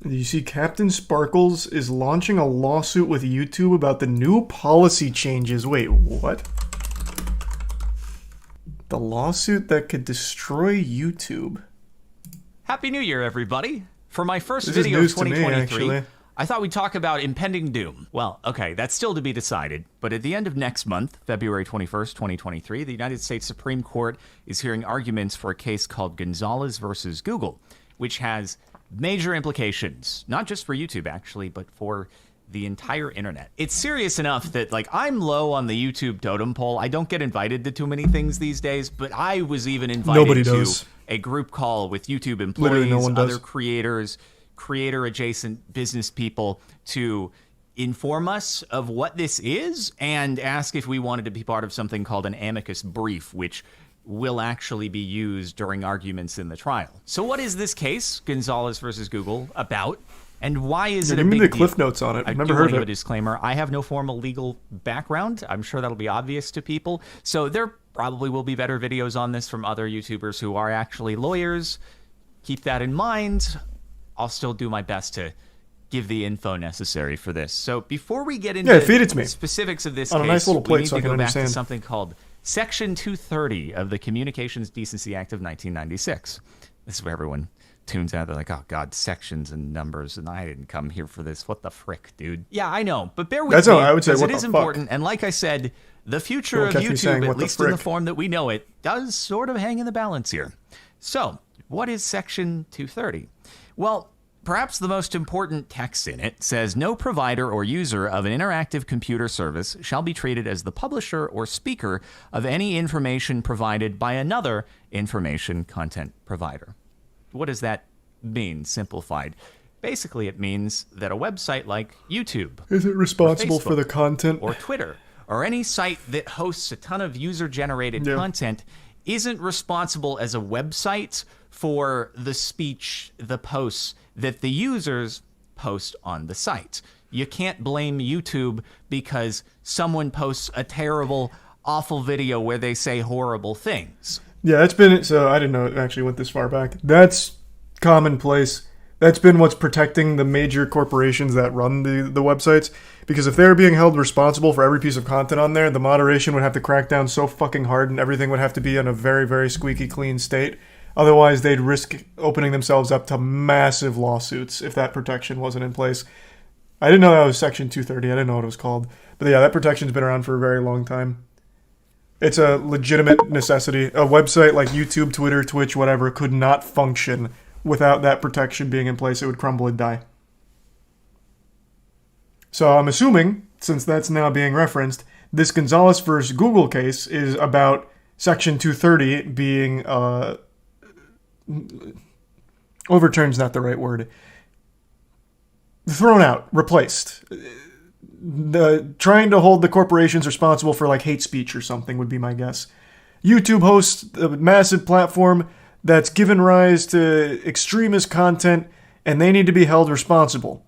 You see, Captain Sparkles is launching a lawsuit with YouTube about the new policy changes. Wait, what? The lawsuit that could destroy YouTube. Happy New Year, everybody. For my first This video is of news to me, 2023, actually. I thought we'd talk about impending doom. Well, okay, that's still to be decided, but at the end of next month, February 21st, 2023, the United States Supreme Court is hearing arguments for a case called Gonzalez versus Google, which has major implications, not just for YouTube, actually, but for the entire internet. It's serious enough that, like, I'm low on the YouTube totem pole. I don't get invited to too many things these days, but I was even invited to a group call with YouTube employees, other creators, creator-adjacent business people to inform us of what this is and ask if we wanted to be part of something called an amicus brief, which will actually be used during arguments in the trial. So what is this case, Gonzalez versus Google, about? And why is it a big deal? Give me the cliff notes on it. I've never heard of it. A disclaimer. I have no formal legal background. I'm sure that'll be obvious to people. So there probably will be better videos on this from other YouTubers who are actually lawyers. Keep that in mind. I'll still do my best to give the info necessary for this. So before we get into the specifics of this case, nice little plate we need so to go back understand. to something called Section 230 of the Communications Decency Act of 1996. This is where everyone tunes out. They're like, oh, God, sections and numbers, and I didn't come here for this. What the frick, dude? Yeah, I know, but bear with me. That's how I would say, because what it is the important. fuck? And like I said, the future of YouTube, at least in the form that we know it, does sort of hang in the balance here. So, what is Section 230? Well, perhaps the most important text in it says, no provider or user of an interactive computer service shall be treated as the publisher or speaker of any information provided by another information content provider. What does that mean, simplified? Basically, it means that a website like YouTube is it responsible for the content, or Twitter, or any site that hosts a ton of user-generated content isn't responsible as a website for the speech, the posts that the users post on the site. You can't blame YouTube because someone posts a terrible, awful video where they say horrible things. Yeah, that's been, so I didn't know it actually went this far back. That's commonplace. That's been what's protecting the major corporations that run the websites. Because if they're being held responsible for every piece of content on there, the moderation would have to crack down so fucking hard and everything would have to be in a very, very squeaky clean state. Otherwise, they'd risk opening themselves up to massive lawsuits if that protection wasn't in place. I didn't know that was Section 230. I didn't know what it was called. But yeah, that protection's been around for a very long time. It's a legitimate necessity. A website like YouTube, Twitter, Twitch, whatever, could not function without that protection being in place. It would crumble and die. So I'm assuming, since that's now being referenced, this Gonzalez versus Google case is about Section 230 being overturned's not the right word. Thrown out, replaced. Trying to hold the corporations responsible for like hate speech or something would be my guess. YouTube hosts a massive platform that's given rise to extremist content, and they need to be held responsible.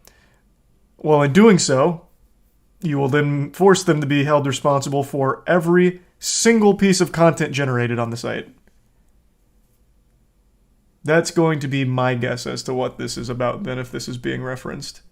Well, in doing so, you will then force them to be held responsible for every single piece of content generated on the site. That's going to be my guess as to what this is about then if this is being referenced.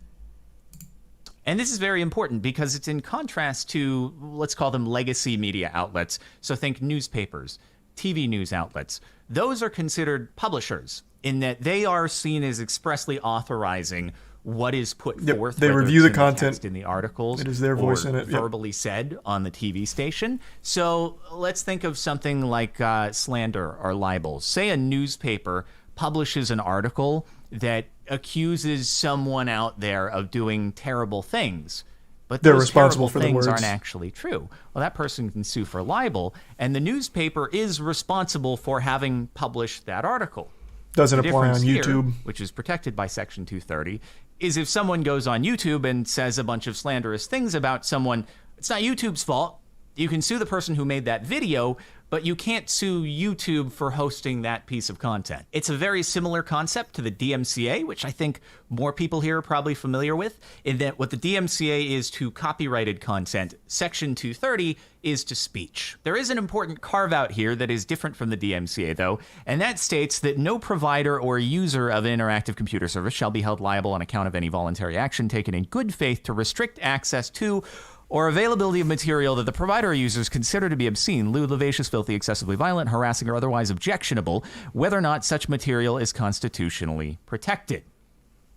And this is very important because it's in contrast to, let's call them legacy media outlets. So think newspapers, TV news outlets. Those are considered publishers in that they are seen as expressly authorizing what is put forth. They review the content in the articles. It is their voice in it. Verbally said on the TV station. So let's think of something like slander or libel. Say a newspaper publishes an article that accuses someone out there of doing terrible things, but they're those responsible terrible for the things words aren't actually true. Well, that person can sue for libel, and the newspaper is responsible for having published that article. Doesn't apply on YouTube, here, which is protected by Section 230, is if someone goes on YouTube and says a bunch of slanderous things about someone, it's not YouTube's fault. You can sue the person who made that video, but you can't sue YouTube for hosting that piece of content. It's a very similar concept to the DMCA, which I think more people here are probably familiar with, in that what the DMCA is to copyrighted content, Section 230 is to speech. There is an important carve-out here that is different from the DMCA, though, and that states that no provider or user of an interactive computer service shall be held liable on account of any voluntary action taken in good faith to restrict access to or availability of material that the provider or users consider to be obscene, lewd, lascivious, filthy, excessively violent, harassing, or otherwise objectionable, whether or not such material is constitutionally protected.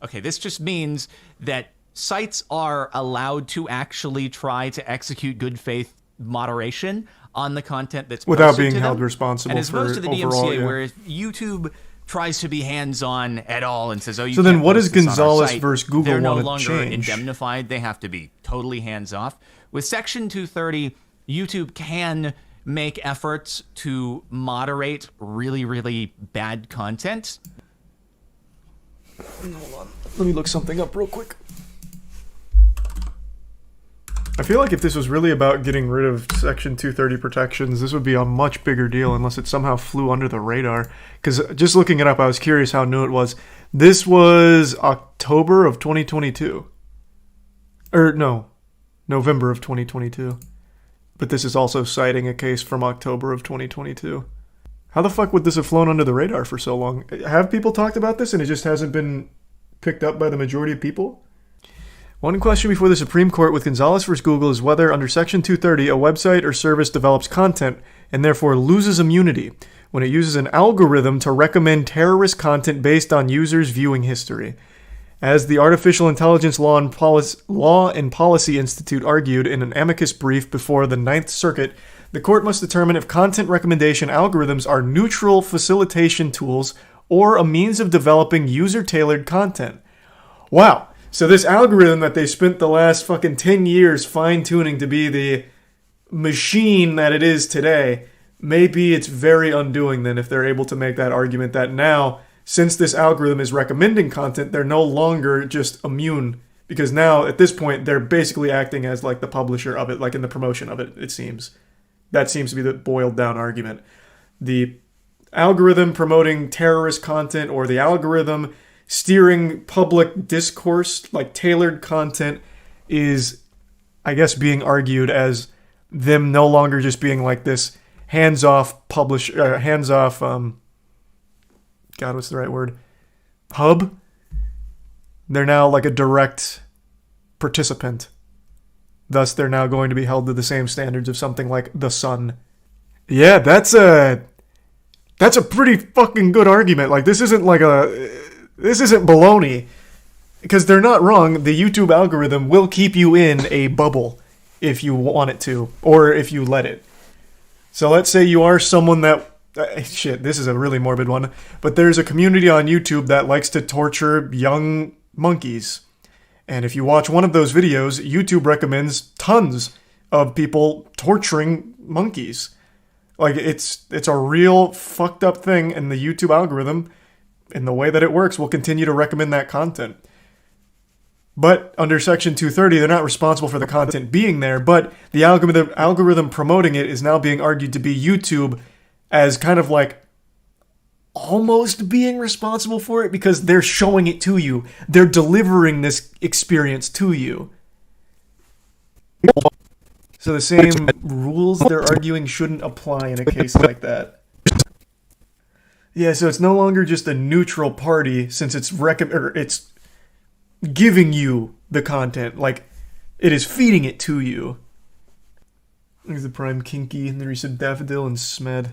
Okay, this just means that sites are allowed to actually try to execute good faith moderation on the content that's without posted being to held them. responsible and as for opposed to the overall, DMCA, yeah. where if YouTube tries to be hands-on at all and says, "Oh, you So then can't what post does this on our Gonzalez site," versus Google they're no want to longer change? indemnified. They have to be totally hands-off. With Section 230, YouTube can make efforts to moderate really, really bad content. Hold on. Let me look something up real quick. I feel like if this was really about getting rid of Section 230 protections, this would be a much bigger deal unless it somehow flew under the radar. Because just looking it up, I was curious how new it was. This was October of 2022. Or no, November of 2022. But this is also citing a case from October of 2022. How the fuck would this have flown under the radar for so long? Have people talked about this and it just hasn't been picked up by the majority of people? One question before the Supreme Court with Gonzalez versus Google is whether under Section 230 a website or service develops content and therefore loses immunity when it uses an algorithm to recommend terrorist content based on users' viewing history. As the Artificial Intelligence Law and Policy Institute argued in an amicus brief before the Ninth Circuit, the court must determine if content recommendation algorithms are neutral facilitation tools or a means of developing user-tailored content. Wow. So this algorithm that they spent the last fucking 10 years fine-tuning to be the machine that it is today, maybe it's very undoing then if they're able to make that argument that now, since this algorithm is recommending content, they're no longer just immune. Because now, at this point, they're basically acting as like the publisher of it, like in the promotion of it, it seems. That seems to be the boiled down argument. The algorithm promoting terrorist content or the algorithm steering public discourse, like tailored content, is, I guess, being argued as them no longer just being like this hands-off God, what's the right word? Hub? They're now like a direct participant. Thus, they're now going to be held to the same standards of something like The Sun. Yeah, that's a pretty fucking good argument. Like, this isn't baloney. Because they're not wrong. The YouTube algorithm will keep you in a bubble if you want it to, or if you let it. So let's say you are someone that... shit, this is a really morbid one. But there's a community on YouTube that likes to torture young monkeys. And if you watch one of those videos, YouTube recommends tons of people torturing monkeys. Like, it's a real fucked up thing, and the YouTube algorithm, in the way that it works, will continue to recommend that content. But under Section 230, they're not responsible for the content being there, but the algorithm promoting it is now being argued to be YouTube as kind of like almost being responsible for it because they're showing it to you. They're delivering this experience to you. So the same rules they're arguing shouldn't apply in a case like that. Yeah, so it's no longer just a neutral party since it's giving you the content. Like, it is feeding it to you. There's the Prime Kinky, and the recent Daffodil and Smed.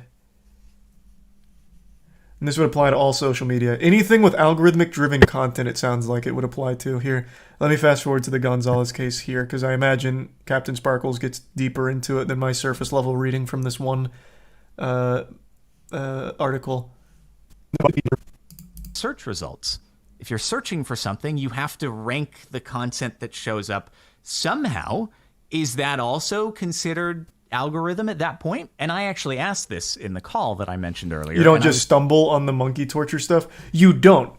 And this would apply to all social media. Anything with algorithmic-driven content, it sounds like it would apply to. Here, let me fast forward to the Gonzalez case here, because I imagine Captain Sparkles gets deeper into it than my surface-level reading from this one article. Search results. If you're searching for something, you have to rank the content that shows up somehow. Is that also considered algorithm at that point? And I actually asked this in the call that I mentioned earlier. You don't just stumble on the monkey torture stuff. You don't.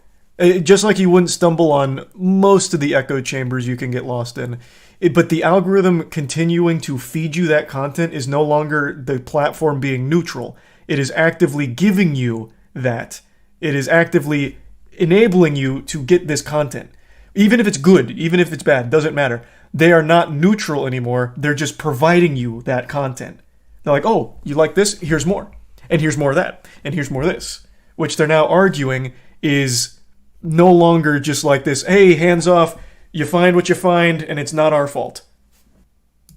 Just like you wouldn't stumble on most of the echo chambers you can get lost in. But the algorithm continuing to feed you that content is no longer the platform being neutral. It is actively giving you that. It is actively enabling you to get this content. Even if it's good, even if it's bad, doesn't matter. They are not neutral anymore. They're just providing you that content. They're like, oh, you like this? Here's more. And here's more of that. And here's more of this. Which they're now arguing is no longer just like this, hey, hands off, you find what you find, and it's not our fault.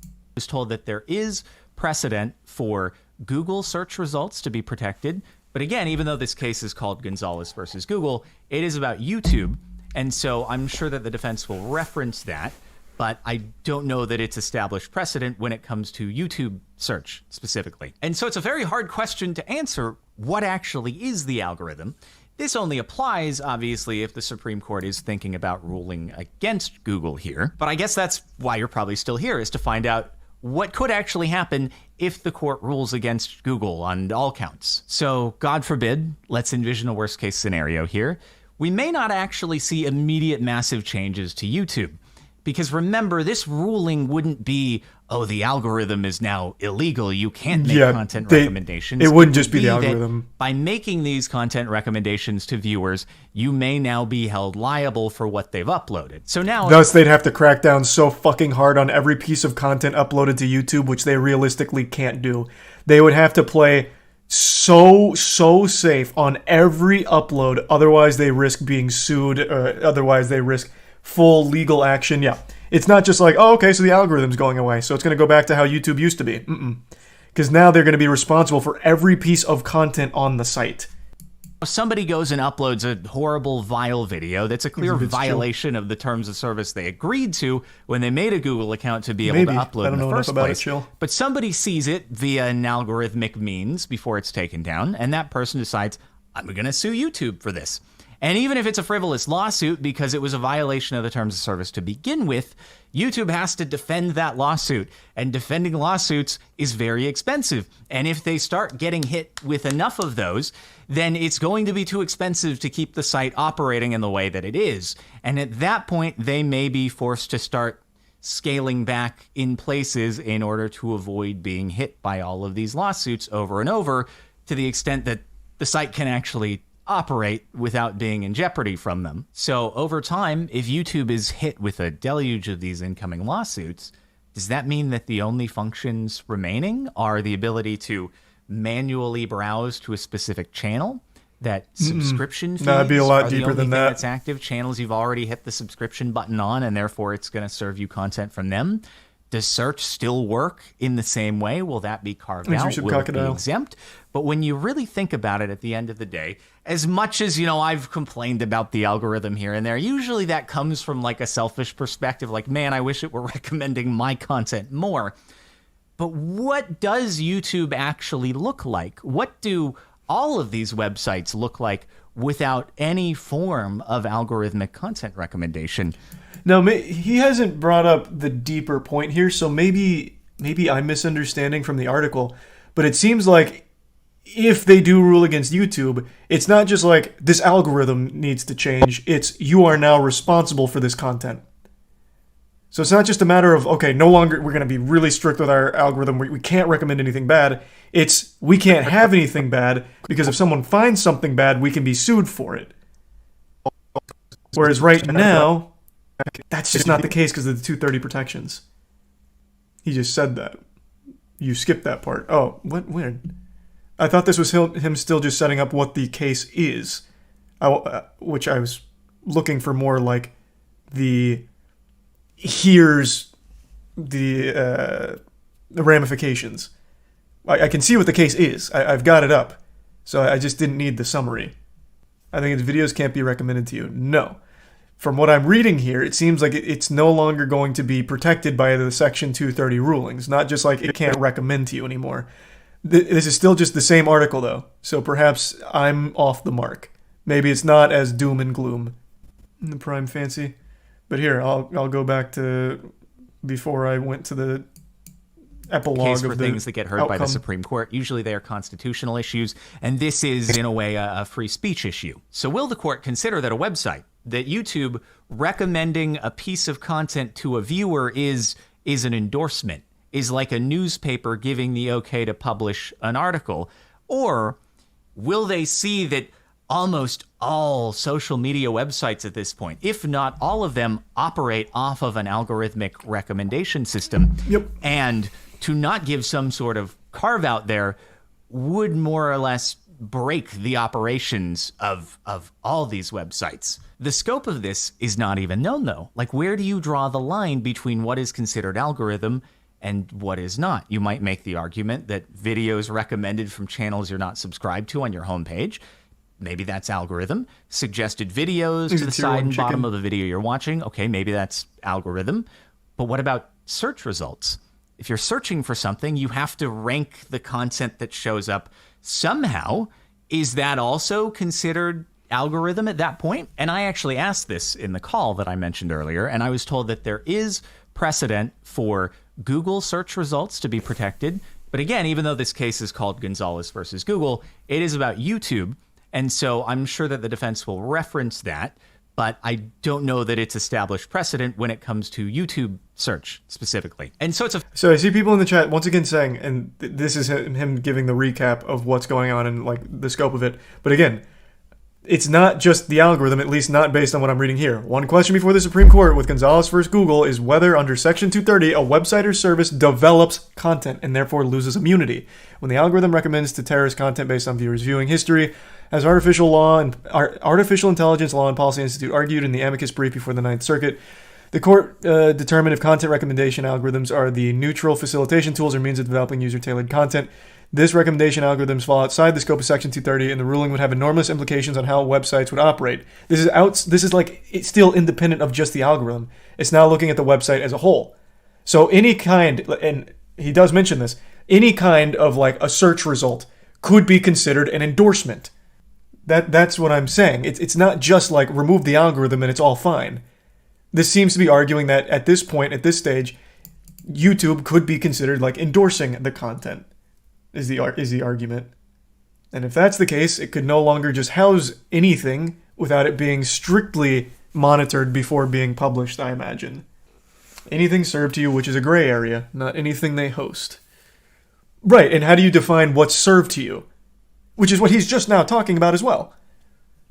I was told that there is precedent for Google search results to be protected. But again, even though this case is called Gonzalez versus Google, it is about YouTube. And so I'm sure that the defense will reference that. But I don't know that it's established precedent when it comes to YouTube search specifically. And so it's a very hard question to answer. What actually is the algorithm? This only applies, obviously, if the Supreme Court is thinking about ruling against Google here. But I guess that's why you're probably still here, is to find out what could actually happen if the court rules against Google on all counts. So, God forbid, let's envision a worst-case scenario here. We may not actually see immediate massive changes to YouTube. Because remember, this ruling wouldn't be, oh, the algorithm is now illegal, you can't make content recommendations. It wouldn't just be the algorithm. By making these content recommendations to viewers, you may now be held liable for what they've uploaded. So now, thus, they'd have to crack down so fucking hard on every piece of content uploaded to YouTube, which they realistically can't do. They would have to play so safe on every upload, otherwise they risk being sued, otherwise they risk full legal action. Yeah, it's not just like, oh, okay, so the algorithm's going away, so it's going to go back to how YouTube used to be. Because now they're going to be responsible for every piece of content on the site. Somebody goes and uploads a horrible, vile video that's a clear violation of the terms of service they agreed to when they made a Google account to be able to upload in the first place. But somebody sees it via an algorithmic means before it's taken down, and that person decides, I'm going to sue YouTube for this. And even if it's a frivolous lawsuit because it was a violation of the terms of service to begin with, YouTube has to defend that lawsuit. And defending lawsuits is very expensive. And if they start getting hit with enough of those, then it's going to be too expensive to keep the site operating in the way that it is. And at that point, they may be forced to start scaling back in places in order to avoid being hit by all of these lawsuits over and over, to the extent that the site can actually operate without being in jeopardy from them. So over time, if YouTube is hit with a deluge of these incoming lawsuits, does that mean that the only functions remaining are the ability to manually browse to a specific channel? That subscription feeds that'd be a lot deeper than that. That's active channels you've already hit the subscription button on, and therefore it's going to serve you content from them. Does search still work in the same way? Will that be carved out? Will it be exempt? But when you really think about it at the end of the day, as much as, I've complained about the algorithm here and there, usually that comes from like a selfish perspective, like, man, I wish it were recommending my content more. But what does YouTube actually look like? What do all of these websites look like without any form of algorithmic content recommendation? No, he hasn't brought up the deeper point here, so maybe I'm misunderstanding from the article, but it seems like if they do rule against YouTube, it's not just like this algorithm needs to change, it's you are now responsible for this content. So it's not just a matter of, okay, no longer we're going to be really strict with our algorithm, we can't recommend anything bad. It's we can't have anything bad because if someone finds something bad, we can be sued for it. Whereas right now, that's just not the case because of the 230 protections. He just said that. You skipped that part. Oh, what? When? I thought this was him still just setting up what the case is, which I was looking for more like here's the ramifications. I can see what the case is. I've got it up, so I just didn't need the summary. I think its videos can't be recommended to you. No. From what I'm reading here, it seems like it's no longer going to be protected by the Section 230 rulings. Not just like it can't recommend to you anymore. This is still just the same article, though. So perhaps I'm off the mark. Maybe it's not as doom and gloom in the Prime Fancy. But here, I'll go back to before I went to the epilogue for of the things that get heard by the outcome. Supreme Court. Usually they are constitutional issues, and this is, in a way, a free speech issue. So will the court consider that a website, that YouTube recommending a piece of content to a viewer is an endorsement, is like a newspaper giving the okay to publish an article? Or will they see that almost all social media websites at this point, if not all of them, operate off of an algorithmic recommendation system? Yep. And to not give some sort of carve out there would more or less break the operations of all these websites. The scope of this is not even known, though. Like, where do you draw the line between what is considered algorithm and what is not? You might make the argument that videos recommended from channels you're not subscribed to on your homepage, maybe that's algorithm. Suggested videos to the side and bottom of the video you're watching, okay, maybe that's algorithm. But what about search results? If you're searching for something, you have to rank the content that shows up somehow. Is that also considered algorithm at that point? And I actually asked this in the call that I mentioned earlier, and I was told that there is precedent for Google search results to be protected. But again, even though this case is called Gonzalez versus Google, it is about YouTube. And so I'm sure that the defense will reference that, but I don't know that it's established precedent when it comes to YouTube search specifically. And so So I see people in the chat once again saying, and this is him giving the recap of what's going on and like the scope of it. But again, it's not just the algorithm, at least not based on what I'm reading here. One question before the Supreme Court with Gonzalez versus Google is whether under Section 230 a website or service develops content and therefore loses immunity. When the algorithm recommends to terrorist content based on viewers' viewing history, as Artificial Intelligence Law and Policy Institute argued in the amicus brief before the Ninth Circuit, the court determined if content recommendation algorithms are the neutral facilitation tools or means of developing user-tailored content. This recommendation algorithms fall outside the scope of Section 230, and the ruling would have enormous implications on how websites would operate. This is like it's still independent of just the algorithm. It's now looking at the website as a whole. So any kind, and he does mention this, any kind of like a search result could be considered an endorsement. That's what I'm saying. It's not just like remove the algorithm and it's all fine. This seems to be arguing that at this point, at this stage, YouTube could be considered like endorsing the content. Is the argument. And if that's the case, it could no longer just house anything without it being strictly monitored before being published, I imagine. Anything served to you, which is a gray area, not anything they host. Right, and how do you define what's served to you? Which is what he's just now talking about as well.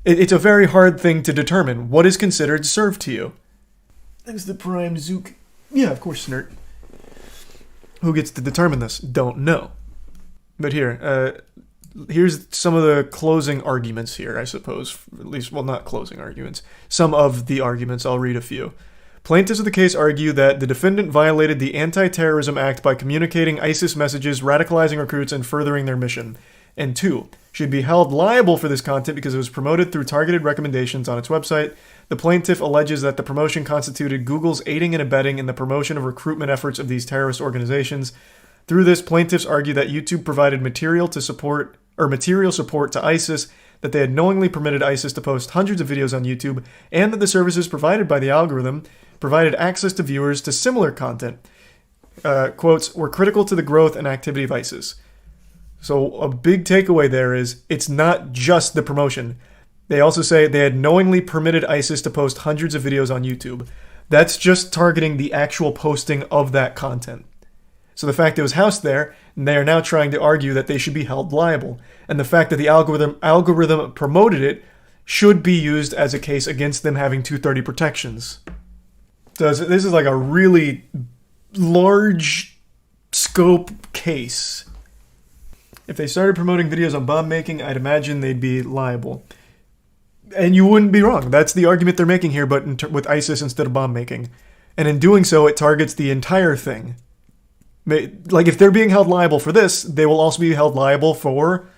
It's a very hard thing to determine what is considered served to you. Thanks to Prime Zook. Yeah, of course, Snert. Who gets to determine this? Don't know. But here's some of the closing arguments here, I suppose. At least, well, not closing arguments. Some of the arguments. I'll read a few. Plaintiffs of the case argue that the defendant violated the Anti-Terrorism Act by communicating ISIS messages, radicalizing recruits, and furthering their mission. And 2, should be held liable for this content because it was promoted through targeted recommendations on its website. The plaintiff alleges that the promotion constituted Google's aiding and abetting in the promotion of recruitment efforts of these terrorist organizations. Through this, plaintiffs argue that YouTube provided material support to ISIS, that they had knowingly permitted ISIS to post hundreds of videos on YouTube, and that the services provided by the algorithm provided access to viewers to similar content. Quotes, were critical to the growth and activity of ISIS. So a big takeaway there is it's not just the promotion. They also say they had knowingly permitted ISIS to post hundreds of videos on YouTube. That's just targeting the actual posting of that content. So the fact it was housed there, and they are now trying to argue that they should be held liable. And the fact that the algorithm promoted it should be used as a case against them having 230 protections. So this is like a really large scope case. If they started promoting videos on bomb making, I'd imagine they'd be liable. And you wouldn't be wrong. That's the argument they're making here, but with ISIS instead of bomb making. And in doing so, it targets the entire thing. Like, if they're being held liable for this, they will also be held liable for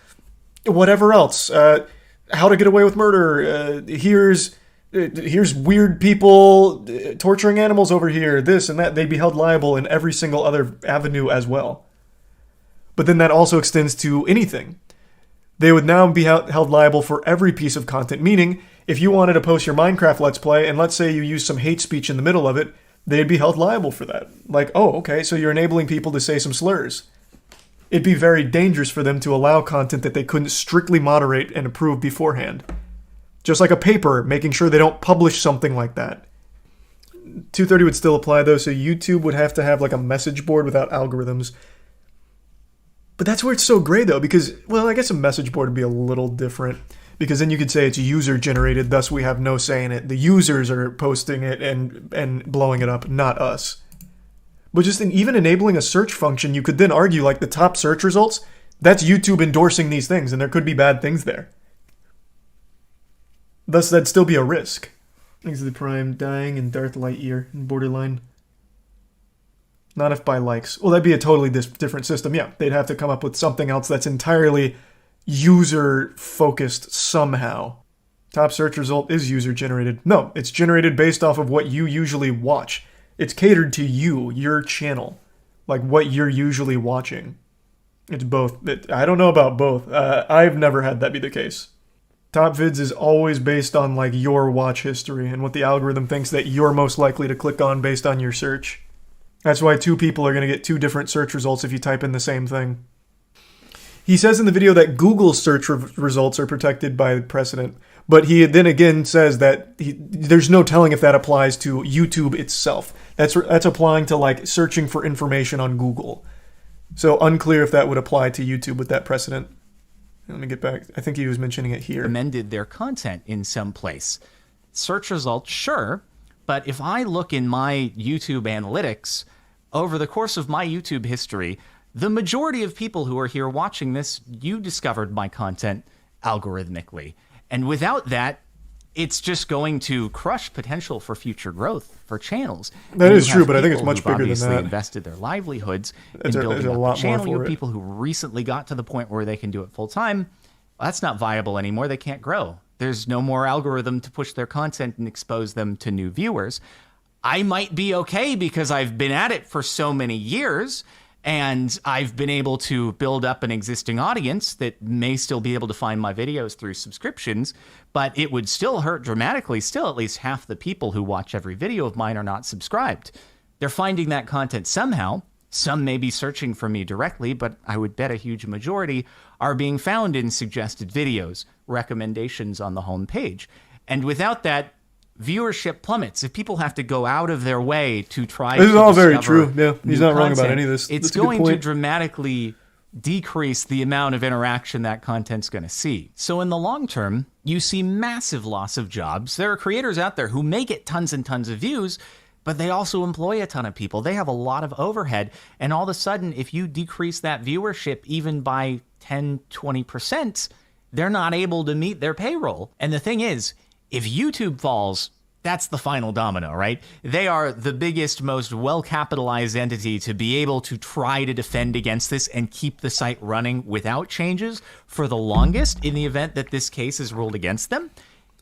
whatever else. How to get away with murder. Here's weird people torturing animals over here. This and that. They'd be held liable in every single other avenue as well. But then that also extends to anything. They would now be held liable for every piece of content. Meaning, if you wanted to post your Minecraft Let's Play, and let's say you use some hate speech in the middle of it, they'd be held liable for that. Like, oh, okay, so you're enabling people to say some slurs. It'd be very dangerous for them to allow content that they couldn't strictly moderate and approve beforehand. Just like a paper, making sure they don't publish something like that. 230 would still apply though, so YouTube would have to have like a message board without algorithms. But that's where it's so gray though, because, well, I guess a message board would be a little different. Because then you could say it's user generated, thus we have no say in it. The users are posting it and blowing it up, not us. But just in even enabling a search function, you could then argue like the top search results, that's YouTube endorsing these things, and there could be bad things there. Thus, that'd still be a risk. Thanks to the Prime, dying and Darth Lightyear in Borderline. Not if by likes. Well, that'd be a totally different system. Yeah, they'd have to come up with something else that's entirely user-focused somehow. Top search result is user-generated. No, it's generated based off of what you usually watch. It's catered to you, your channel. Like what you're usually watching. It's both. I don't know about both. I've never had that be the case. Top vids is always based on like your watch history and what the algorithm thinks that you're most likely to click on based on your search. That's why two people are going to get two different search results if you type in the same thing. He says in the video that Google's search results are protected by precedent, but he then again says that there's no telling if that applies to YouTube itself. That's applying to like searching for information on Google. So unclear if that would apply to YouTube with that precedent. Let me get back. I think he was mentioning it here. Amended their content in some place. Search results, sure, but if I look in my YouTube analytics, over the course of my YouTube history, the majority of people who are here watching this, you discovered my content algorithmically. And without that, it's just going to crush potential for future growth for channels. That is true, but I think it's much bigger than that. Obviously invested their livelihoods in building up the channel. You have people who recently got to the point where they can do it full time. Well, that's not viable anymore. They can't grow. There's no more algorithm to push their content and expose them to new viewers. I might be okay because I've been at it for so many years, and I've been able to build up an existing audience that may still be able to find my videos through subscriptions, but it would still hurt dramatically. Still, at least half the people who watch every video of mine are not subscribed. They're finding that content somehow. Some may be searching for me directly, but I would bet a huge majority are being found in suggested videos, recommendations on the home page. And without that, viewership plummets. If people have to go out of their way to try this is all very true. Yeah, he's not wrong about any of this. It's going to dramatically decrease the amount of interaction that content's going to see. So in the long term, you see massive loss of jobs. There are creators out there who may get tons and tons of views, but they also employ a ton of people. They have a lot of overhead. And all of a sudden, if you decrease that viewership even by 10, 20%, they're not able to meet their payroll. And the thing is, if YouTube falls, that's the final domino, right? They are the biggest, most well-capitalized entity to be able to try to defend against this and keep the site running without changes for the longest in the event that this case is ruled against them.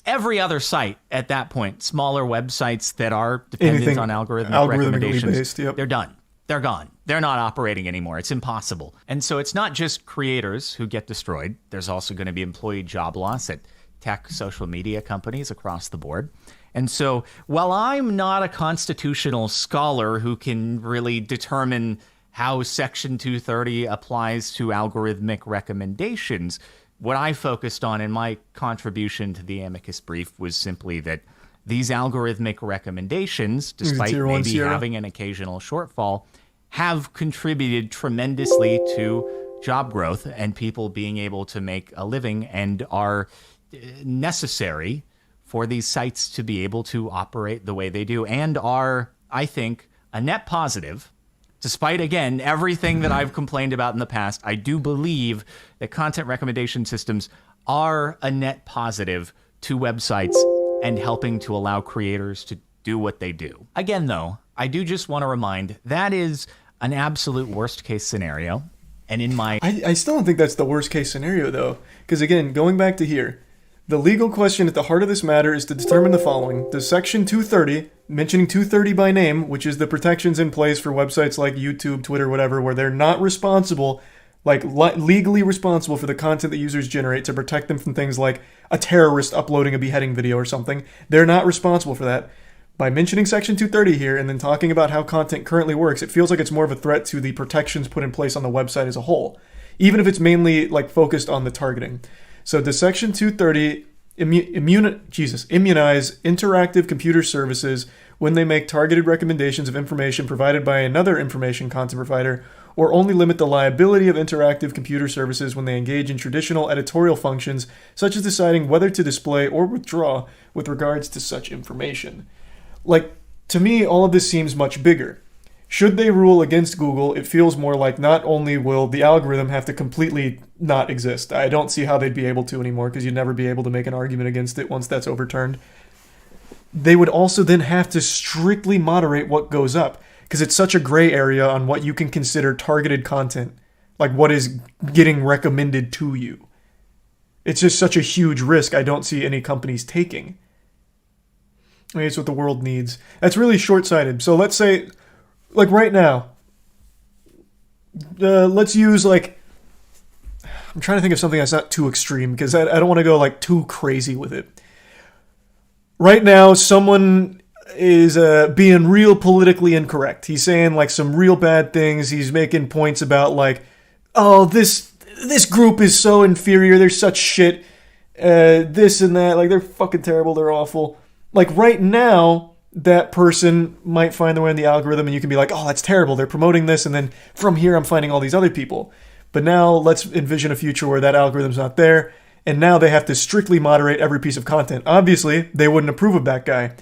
Every other site at that point, smaller websites that are dependent on algorithmic recommendations, based, yep. They're done. They're gone. They're not operating anymore. It's impossible. And so it's not just creators who get destroyed. There's also going to be employee job loss at tech social media companies across the board. And so while I'm not a constitutional scholar who can really determine how Section 230 applies to algorithmic recommendations, what I focused on in my contribution to the amicus brief was simply that these algorithmic recommendations, despite maybe having an occasional shortfall, have contributed tremendously to job growth and people being able to make a living and are necessary for these sites to be able to operate the way they do and are, I think, a net positive. Despite, again, everything that I've complained about in the past, I do believe that content recommendation systems are a net positive to websites and helping to allow creators to do what they do. Again, though, I do just want to remind that is an absolute worst case scenario. And in my... I still don't think that's the worst case scenario, though. Because, again, going back to here, the legal question at the heart of this matter is to determine the following. Does Section 230, mentioning 230 by name, which is the protections in place for websites like YouTube, Twitter, whatever, where they're not responsible, like legally responsible for the content that users generate to protect them from things like a terrorist uploading a beheading video or something. They're not responsible for that. By mentioning Section 230 here and then talking about how content currently works, it feels like it's more of a threat to the protections put in place on the website as a whole, even if it's mainly like focused on the targeting. So does Section 230 immunize interactive computer services when they make targeted recommendations of information provided by another information content provider, or only limit the liability of interactive computer services when they engage in traditional editorial functions, such as deciding whether to display or withdraw with regards to such information? Like, to me, all of this seems much bigger. Should they rule against Google, it feels more like not only will the algorithm have to completely not exist. I don't see how they'd be able to anymore, because you'd never be able to make an argument against it once that's overturned. They would also then have to strictly moderate what goes up, because it's such a gray area on what you can consider targeted content, like what is getting recommended to you. It's just such a huge risk I don't see any companies taking. I mean, it's what the world needs. That's really short-sighted. So let's say, like right now, let's use like, I'm trying to think of something that's not too extreme, because I don't want to go like too crazy with it. Right now, someone is being real politically incorrect. He's saying like some real bad things. He's making points about like, oh, this group is so inferior. They're such shit. This and that. Like, they're fucking terrible. They're awful. Like, right now, that person might find their way in the algorithm, and you can be like, oh, that's terrible. They're promoting this, and then from here, I'm finding all these other people. But now, let's envision a future where that algorithm's not there, and now they have to strictly moderate every piece of content. Obviously, they wouldn't approve of that guy.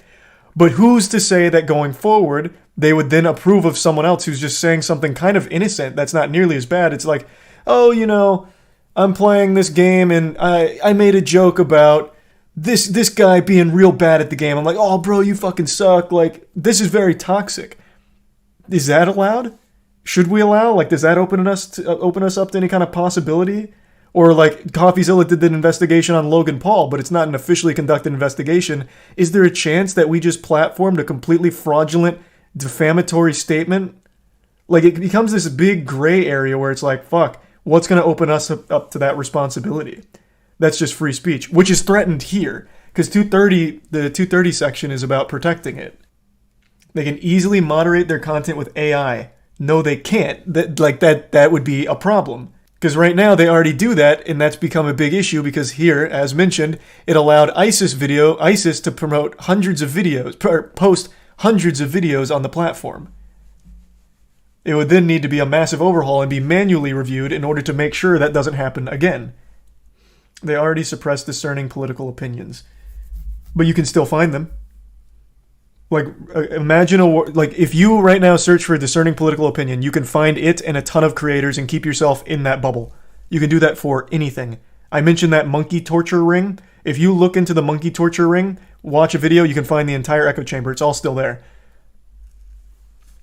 But who's to say that going forward, they would then approve of someone else who's just saying something kind of innocent that's not nearly as bad? It's like, oh, you know, I'm playing this game, and I made a joke about this guy being real bad at the game. I'm like, oh, bro, you fucking suck. Like, this is very toxic. Is that allowed? Should we allow? Like, does that open us up to any kind of possibility? Or like CoffeeZilla did an investigation on Logan Paul, but it's not an officially conducted investigation. Is there a chance that we just platformed a completely fraudulent, defamatory statement? Like, it becomes this big gray area where it's like, fuck, what's going to open us up to that responsibility? That's just free speech, which is threatened here, because the 230 section is about protecting it. They can easily moderate their content with AI. No, they can't. That would be a problem. Because right now they already do that, and that's become a big issue because here, as mentioned, it allowed ISIS to promote hundreds of videos, post hundreds of videos on the platform. It would then need to be a massive overhaul and be manually reviewed in order to make sure that doesn't happen again. They already suppress discerning political opinions, but you can still find them. Like, imagine if you right now search for a discerning political opinion, you can find it and a ton of creators and keep yourself in that bubble. You can do that for anything. I mentioned that monkey torture ring. If you look into the monkey torture ring, watch a video, you can find the entire echo chamber. It's all still there.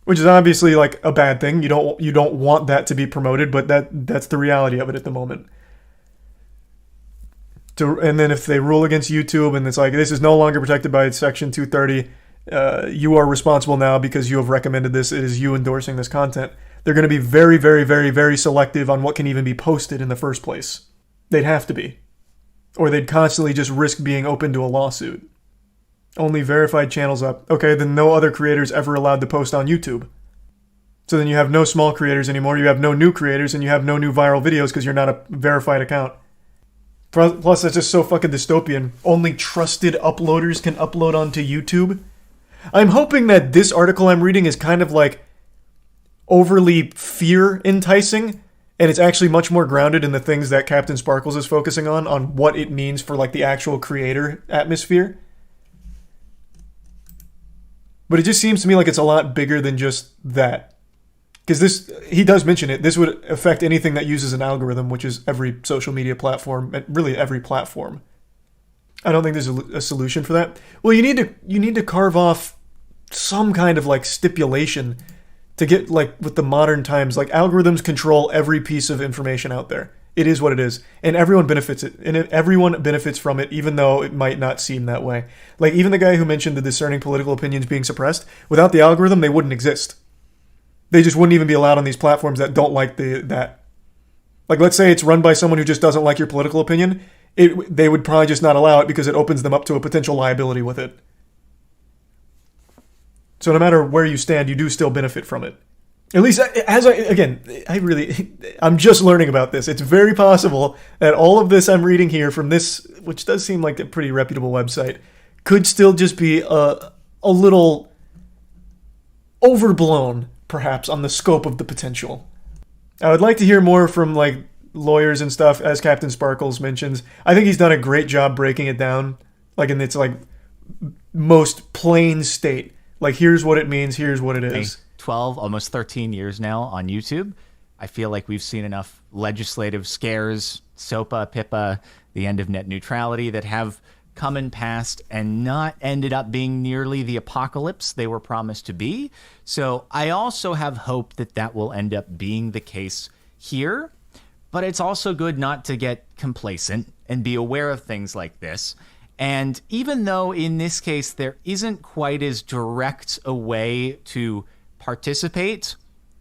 Which is obviously like a bad thing. You don't want that to be promoted, but that's the reality of it at the moment. And then if they rule against YouTube and it's like, this is no longer protected by Section 230, you are responsible now because you have recommended this. It is you endorsing this content. They're going to be very, very, very, very selective on what can even be posted in the first place. They'd have to be. Or they'd constantly just risk being open to a lawsuit. Only verified channels up. Okay, then no other creators ever allowed to post on YouTube. So then you have no small creators anymore. You have no new creators and you have no new viral videos because you're not a verified account. Plus, that's just so fucking dystopian. Only trusted uploaders can upload onto YouTube. I'm hoping that this article I'm reading is kind of like overly fear enticing, and it's actually much more grounded in the things that Captain Sparkles is focusing on what it means for like the actual creator atmosphere. But it just seems to me like it's a lot bigger than just that. Because he does mention it, this would affect anything that uses an algorithm, which is every social media platform, really every platform. I don't think there's a solution for that. Well, you need to carve off some kind of like stipulation to get like with the modern times. Like, algorithms control every piece of information out there. It is what it is, and everyone benefits from it, even though it might not seem that way. Like, even the guy who mentioned the discerning political opinions being suppressed, without the algorithm, they wouldn't exist. They just wouldn't even be allowed on these platforms that don't like that. Like, let's say it's run by someone who just doesn't like your political opinion. They would probably just not allow it because it opens them up to a potential liability with it. So no matter where you stand, you do still benefit from it. At least, I'm just learning about this. It's very possible that all of this I'm reading here from this, which does seem like a pretty reputable website, could still just be a little overblown, perhaps, on the scope of the potential. I would like to hear more from, like, lawyers and stuff, as Captain Sparkles mentions. I think he's done a great job breaking it down, like, in its, like, most plain state. Like, here's what it means, here's what it is. 12, almost 13 years now on YouTube. I feel like we've seen enough legislative scares, SOPA, PIPA, the end of net neutrality, that have come and passed and not ended up being nearly the apocalypse they were promised to be. So I also have hope that that will end up being the case here. But it's also good not to get complacent and be aware of things like this. And even though in this case there isn't quite as direct a way to participate,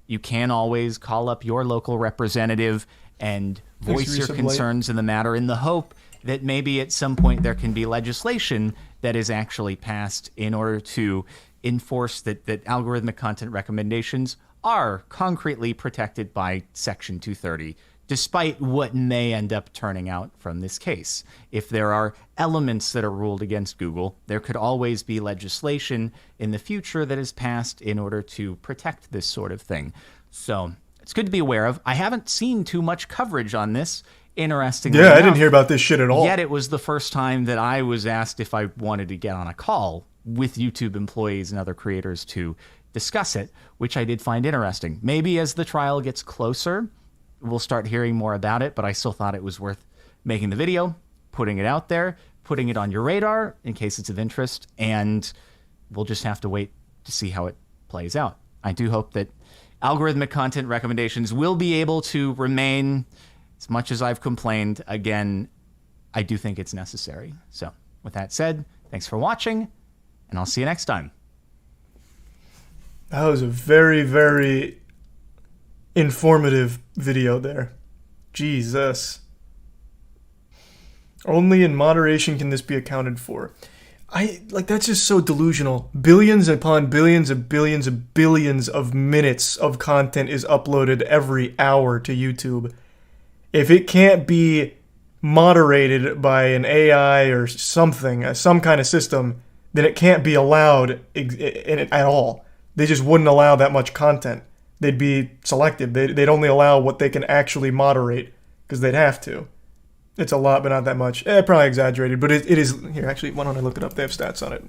you can always call up your local representative and voice your concerns in the matter, in the hope that maybe at some point there can be legislation that is actually passed in order to enforce that algorithmic content recommendations are concretely protected by Section 230, despite what may end up turning out from this case. If there are elements that are ruled against Google, there could always be legislation in the future that is passed in order to protect this sort of thing. So it's good to be aware of. I haven't seen too much coverage on this, interestingly enough. I didn't hear about this shit at all. Yet it was the first time that I was asked if I wanted to get on a call with YouTube employees and other creators to discuss it, which I did find interesting. Maybe as the trial gets closer, we'll start hearing more about it, but I still thought it was worth making the video, putting it out there, putting it on your radar in case it's of interest, and we'll just have to wait to see how it plays out. I do hope that algorithmic content recommendations will be able to remain. As much as I've complained, again, I do think it's necessary. So with that said, thanks for watching, and I'll see you next time. That was a very, very informative video there. Jesus. Only in moderation can this be accounted for. That's just so delusional. Billions upon billions of billions of billions of minutes of content is uploaded every hour to YouTube. If it can't be moderated by an AI or something, some kind of system, then it can't be allowed at all. They just wouldn't allow that much content. They'd be selective. They'd only allow what they can actually moderate, because they'd have to. It's a lot, but not that much. Probably exaggerated, but it is. Here, actually, why don't I look it up? They have stats on it.